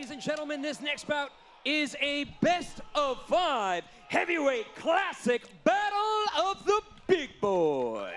Ladies and gentlemen, this next bout is a best of 5 heavyweight classic battle of the big boys.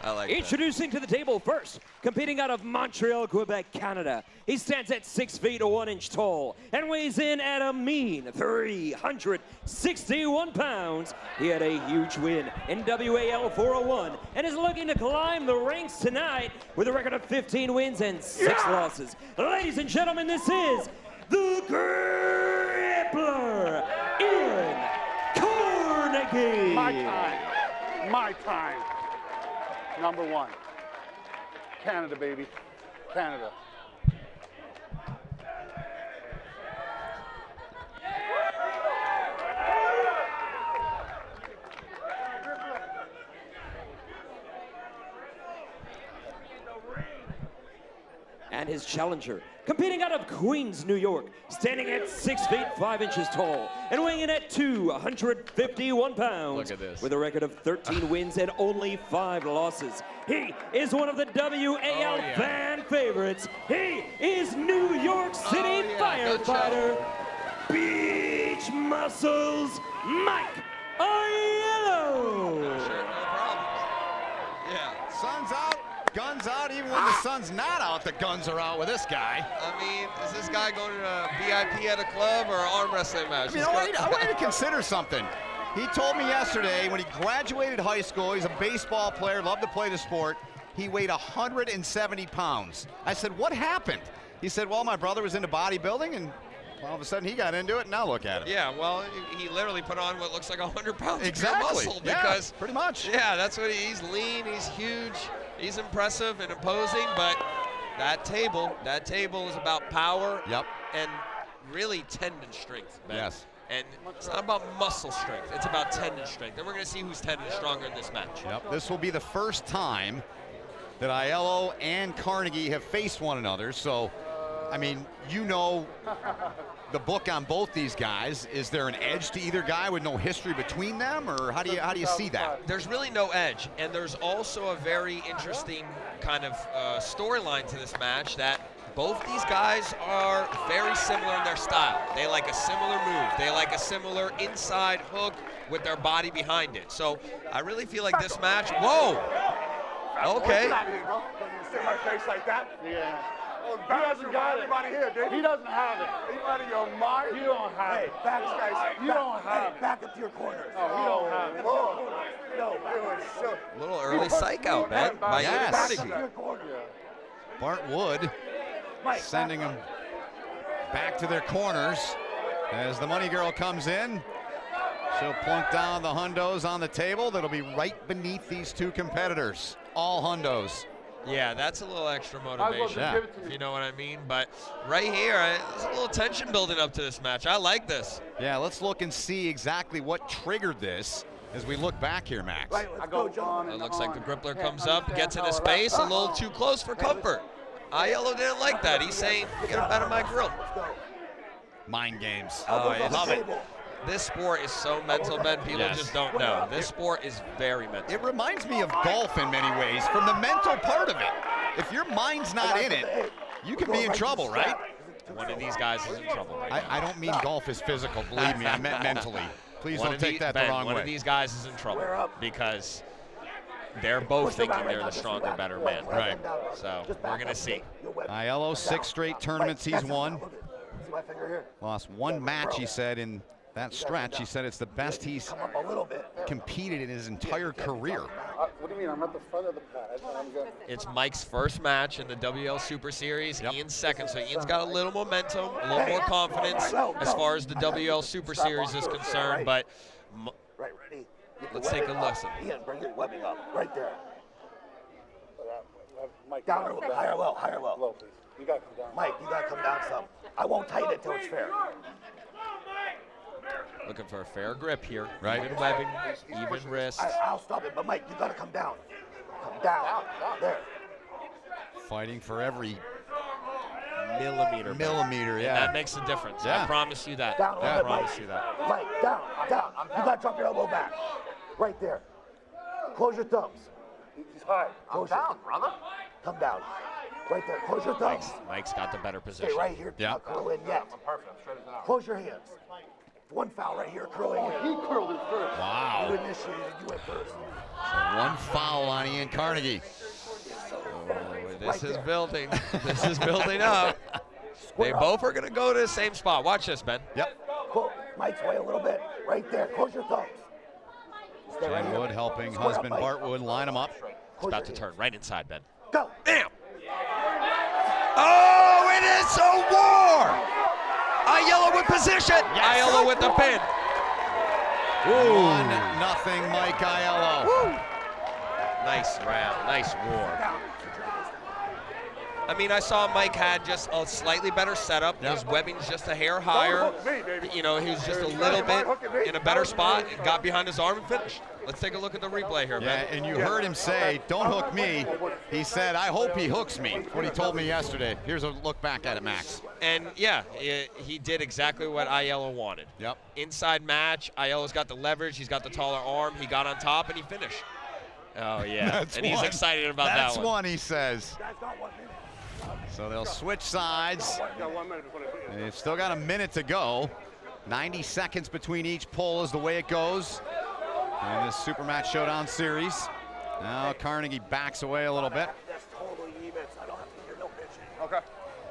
I like Introducing to the table first, competing out of Montreal, Quebec, Canada. He stands at 6 feet 1 inch tall and weighs in at a mean 361 pounds. He had a huge win in WAL 401 and is looking to climb the ranks tonight with a record of 15 wins and 6 losses. Ladies and gentlemen, this is the Grippler in Carnegie. My time. My time. Number 1. Canada, baby. Canada. And his challenger, competing out of Queens, New York, standing at 6 feet 5 inches tall and weighing in at 251 pounds. Look at this. With a record of 13 wins and only 5 losses. He is one of the WAL fan favorites. He is New York City firefighter, Beach Muscles, Mike Ayello. No problem. Yeah. Sun's out, guns out. Even when the sun's not out, the guns are out with this guy. I mean, is this guy going to a VIP at a club or an arm wrestling match? I mean, I want you to consider something. He told me yesterday when he graduated high school, he's a baseball player, loved to play the sport. He weighed 170 pounds. I said, what happened? He said, well, my brother was into bodybuilding, and all of a sudden he got into it, and now look at him. Yeah, well, he literally put on what looks like 100 pounds of pure Exactly. muscle Yeah, because pretty much. Yeah, that's what he's lean, he's huge, he's impressive and imposing, but that table is about power and really tendon strength, man. Yes. And it's not about muscle strength, it's about tendon strength. And we're going to see who's tendon stronger in this match. Yep. This will be the first time that Ayello and Carnegie have faced one another. So, I mean, you know the book on both these guys. Is there an edge to either guy with no history between them, or how do you see that? There's really no edge, and there's also a very interesting kind of storyline to this match that both these guys are very similar in their style. They like a similar move. They like a similar inside hook with their body behind it. So I really feel like this match, whoa, okay. You see my face like that? Yeah. He doesn't got it. He doesn't have it. Are you out of your mind? You don't have it. Back, guys. You don't have it. Back up to your corners. No, you don't have it. No, A little early psych out, man. By Yes. Carnegie. Bart Wood sending them back to their corners as the money girl comes in. She'll plunk down the hundos on the table. That'll be right beneath these two competitors. All hundos. Yeah, that's a little extra motivation, Yeah. if you know what I mean. But right here, there's a little tension building up to this match. I like this. Yeah, let's look and see exactly what triggered this as we look back here, Max. Right, let's go, John. It looks like the Grippler comes up, gets into space, a little too close for comfort. Ayello didn't like that. He's saying, get him out of my grill. Mind games. Oh, I love it. This sport is so mental, Ben. People just don't know. This sport is very mental. It reminds me of golf in many ways, from the mental part of it. If your mind's not in it, you can be in trouble, right? One of these guys is in trouble right now. I don't mean golf is physical, believe me, I meant mentally. Please don't take that the wrong way. One of these guys is in trouble because they're both thinking they're the stronger, better man. Right. So we're going to see. Ayello, 6 straight tournaments he's won. See my finger here? Lost 1 match, he said, in that stretch. He said it's the best he's Come up a little bit. competed in his entire career. What do you mean? I'm at the front of the pad. I'm good. It's Mike's first match in the WL Super Series. Ian's second, so Ian's got a little momentum, a little more confidence as far as the WL Super Series is concerned. But Right, ready? let's take a listen. Ian, bring your webbing up. Right there. Mike, Down a little bit. Higher low, higher low. low, please. You got to come down. Mike, you gotta come down some. I won't tighten it till it's fair. Looking for a fair grip here. Right. Even webbing, even wrist. I'll stop it, but Mike, you gotta come down. Come down. There. Fighting for every Millimeter. millimeter, And yeah. that makes a difference. Yeah. I promise you that. Down a I little bit, promise Mike. you that. Mike, down. You gotta drop your elbow back. Right there. Close your thumbs. He's high. Close down, brother. Come down. Right there. Close your thumbs. Mike's got the better position. Stay right here. Do not curl in yet. Close your hands. One foul right here. Curling in. He curled it first. Wow. You initiated. You went first. So one foul on Ian Carnegie. This is building. This is building up. They both are going to go to the same spot. Watch this, Ben. Yep. Mike's way a little bit. Right there. Close your thumbs. Stay right Jen here. Wood helping Square up, husband Mike. Bart Wood line him up. It's about to turn right inside, Ben. Go. Bam! Oh, it is a war! Ayello with position. Yes. Ayello with the pin. 1-0 Mike Ayello. Woo. Nice round. Nice war. I mean, I saw Mike had just a slightly better setup. Yep. His webbing's just a hair higher. You know, he was just a little bit in a better spot, got behind his arm and finished. Let's take a look at the replay here, Yeah, man. and you heard him say, don't hook me. He said, I hope he hooks me. That's what he told me yesterday. Here's a look back at it, Max. And yeah, he did exactly what Ayello wanted. Yep. Inside match, Ayello's got the leverage, he's got the taller arm, he got on top and he finished. Oh yeah, and he's excited about that one. That's one, he says. So they'll switch sides. They've still got a minute to go. 90 seconds between each pull is the way it goes in this Supermatch Showdown series. Now Carnegie backs away a little bit. Okay.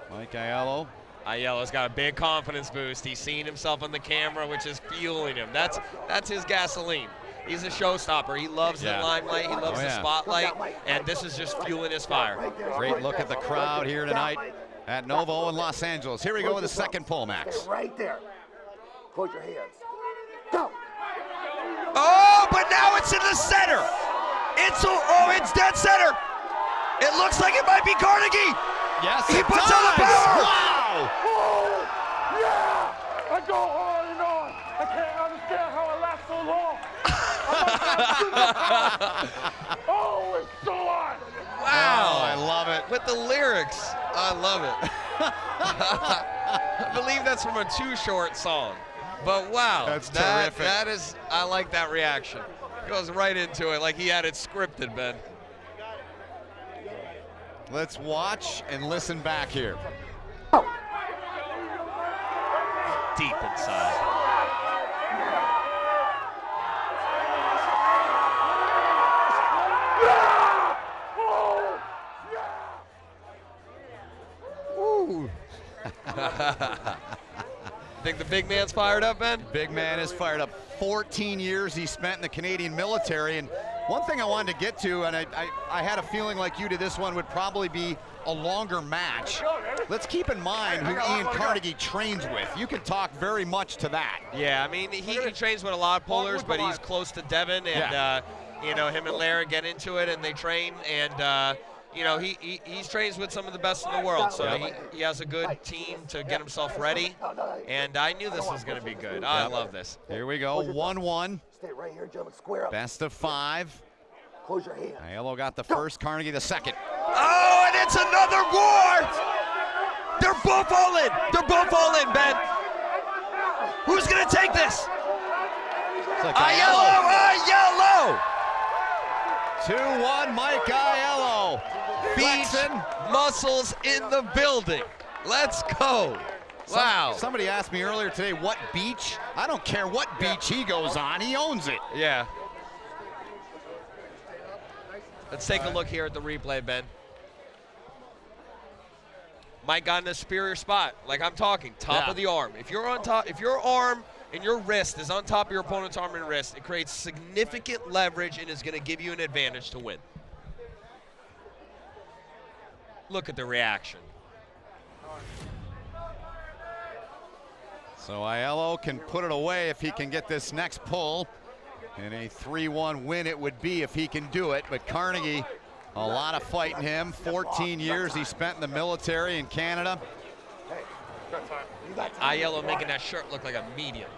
Mike Ayello. Ayello's got a big confidence boost. He's seeing himself on the camera, which is fueling him. That's his gasoline. He's a showstopper. He loves the limelight. He loves the spotlight, and this is just fueling his fire. Great look at the crowd here tonight at Novo in Los Angeles. Here we go with the second pull, Max. Stay right there. Close your hands. Go. Oh, but now it's in the center. It's dead center. It looks like it might be Carnegie. Yes, He puts on the power. Wow. Oh, yeah! I go on and on. I can't understand how it lasts so long. Oh, it's so on. Wow. Oh, I love it. With the lyrics. I love it. I believe that's from a Too Short song. But wow. That's terrific. That is, I like that reaction. Goes right into it like he had it scripted, Ben. Let's watch and listen back here. Deep inside. Ooh. Think the big man's fired up, Ben? Big man is fired up. 14 years he spent in the Canadian military. And one thing I wanted to get to, and I had a feeling like you did, this one would probably be a longer match. Let's keep in mind who Ian Carnegie trains with. You can talk very much to that. Yeah, I mean, he trains with a lot of pullers, but he's close to Devin, and you know, him and Lara get into it, and they train, and you know, he trains with some of the best in the world, so he has a good team to get himself ready, and I knew this was going to be good. I love this. Here we go, 1-1. Stay right here, gentlemen. Square up. Best of 5. Close your hands. Ayello got the first, Carnegie the second. Oh, and it's another war! They're both all in. They're both all in, Ben. Who's going to take this? It's like Ayello! 2-1, Mike Ayello. Beach muscles in the building. Let's go. Wow. Somebody asked me earlier today, what beach? I don't care what beach he goes on, he owns it. Yeah. Let's take a look here at the replay, Ben. Mike got in a superior spot. Like I'm talking, top of the arm. If you're on top, if your arm and your wrist is on top of your opponent's arm and wrist, it creates significant leverage and is going to give you an advantage to win. Look at the reaction. So Ayello can put it away if he can get this next pull. And a 3-1 win it would be if he can do it. But Carnegie, a lot of fighting him. 14 years he spent in the military in Canada. Ayello making that shirt look like a medium.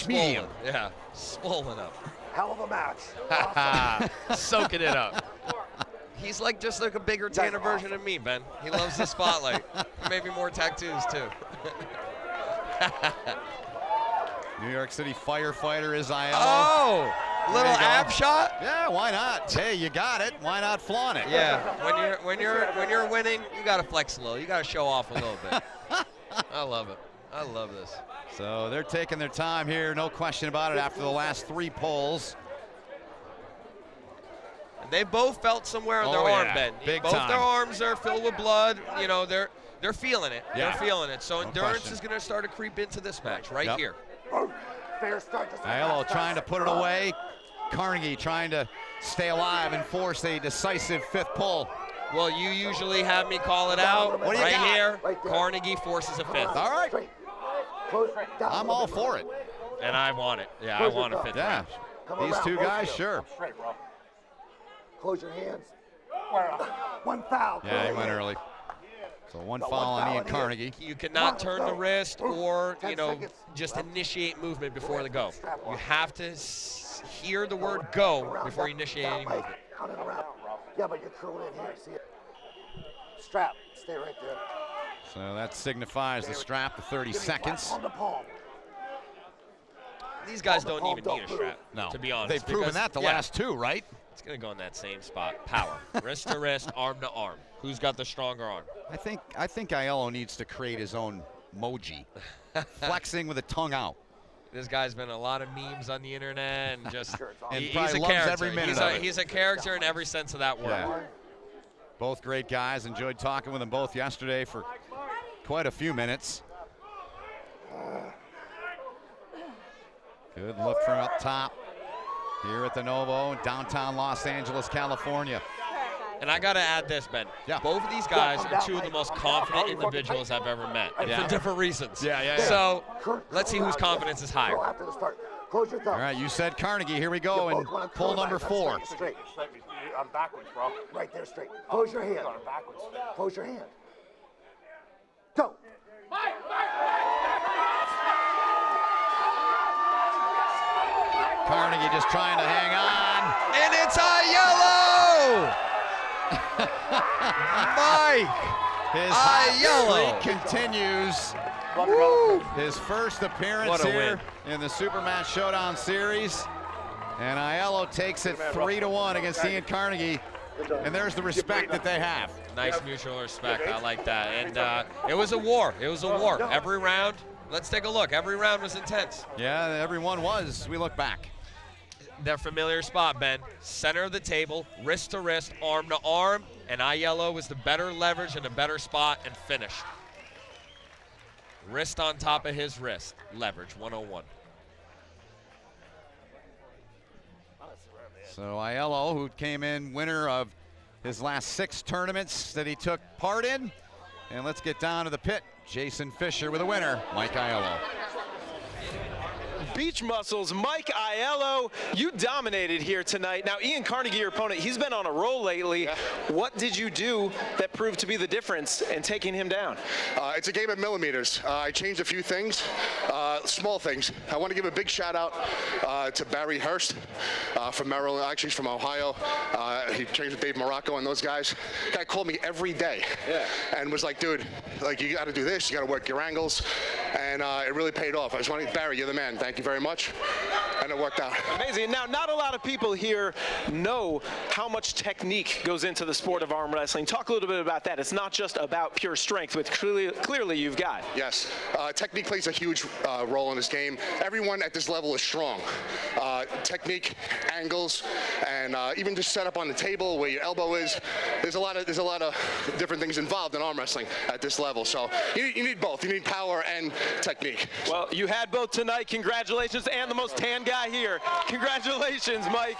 Medium. Yeah, swollen up. Hell of a match. Soaking it up. He's like just like a bigger, tanner version of me, Ben. He loves the spotlight. Maybe more tattoos, too. New York City firefighter is Ayello. Oh! Little ab shot. Yeah, why not? Hey, you got it. Why not flaunt it? Yeah, when you're winning, you gotta flex a little. You gotta show off a little bit. I love it. I love this. So they're taking their time here, no question about it, after the last 3 pulls. They both felt somewhere in their arm bend. Big both time. their arms are filled with blood. You know, they're feeling it. Yeah. They're feeling it. So No endurance question. is going to start to creep into this match right here. Ayello trying to put it away. Carnegie trying to stay alive and force a decisive 5th pull. Well, you usually have me call it out. What do you got? Here, Carnegie forces a 5th. All right. I'm all for it. And I want it. Yeah, I want a 5th. Yeah. These 2 guys, sure. Close your hands. 1 foul. Yeah, he went early. So 1 foul on Ian Carnegie. You cannot turn the wrist or, you know, just initiate movement before the go. You have to hear the word go before you initiate any movement. Yeah, but you're curling in here. See it? Strap. Stay right there. So that signifies the strap to 30 seconds. On the palm. These guys don't even need a strap, No. to be honest. They've proven that the last 2, right? It's going to go in that same spot. Power. Wrist to wrist, arm to arm. Who's got the stronger arm? I think Ayello needs to create his own emoji. Flexing with the tongue out. This guy's been a lot of memes on the internet and just And he's probably a loves character. every minute of it. He's a character in every sense of that word. Yeah. Both great guys. Enjoyed talking with them both yesterday for quite a few minutes. Good look from up top here at the Novo in downtown Los Angeles, California. And I got to add this, Ben. Yeah. Both of these guys are 2 of the most confident individuals I've ever met, and for different reasons. So let's see whose confidence is higher. After the start. Close your thumb. All right, you said Carnegie. Here we go, and pull number 4. Straight. I'm backwards, bro. Right there, straight. Close your hand. I'm backwards. Close your hand. Go. Carnegie just trying to hang on. And it's Ayello! Mike! His Ayello! hot streak continues. His first appearance What a here in the Supermatch Showdown series. And Ayello takes it 3-1 against Ian Carnegie. And there's the respect that they have. Nice mutual respect. I like that. And it was a war. It was a war. Every round, let's take a look. Every round was intense. Yeah, everyone was. We look back. Their familiar spot, Ben. Center of the table, wrist to wrist, arm to arm, and Ayello was the better leverage and a better spot and finished. Wrist on top of his wrist. Leverage, 101. So Ayello, who came in winner of his last 6 tournaments that he took part in. And let's get down to the pit. Jason Fisher with a winner, Mike Ayello. Beach Muscles, Mike Ayello, you dominated here tonight. Now, Ian Carnegie, your opponent, he's been on a roll lately. Yeah. What did you do that proved to be the difference in taking him down? It's a game of millimeters. I changed a few things, small things. I want to give a big shout out to Barry Hurst from Maryland, actually he's from Ohio. He trains with Dave Morocco and those guys. Guy called me every day and was like, dude, like you got to do this, you got to work your angles, and it really paid off. I just want to, Barry, you're the man. Thank you very much. And it worked out. Amazing. Now, not a lot of people here know how much technique goes into the sport of arm wrestling. Talk a little bit about that. It's not just about pure strength, which clearly you've got. Yes. Technique plays a huge role in this game. Everyone at this level is strong. Technique, angles, and even just set up on the table where your elbow is. There's a lot of different things involved in arm wrestling at this level. So you need both. You need power and technique. Well, you had both tonight. Congratulations, and the most tan guy here. Congratulations, Mike.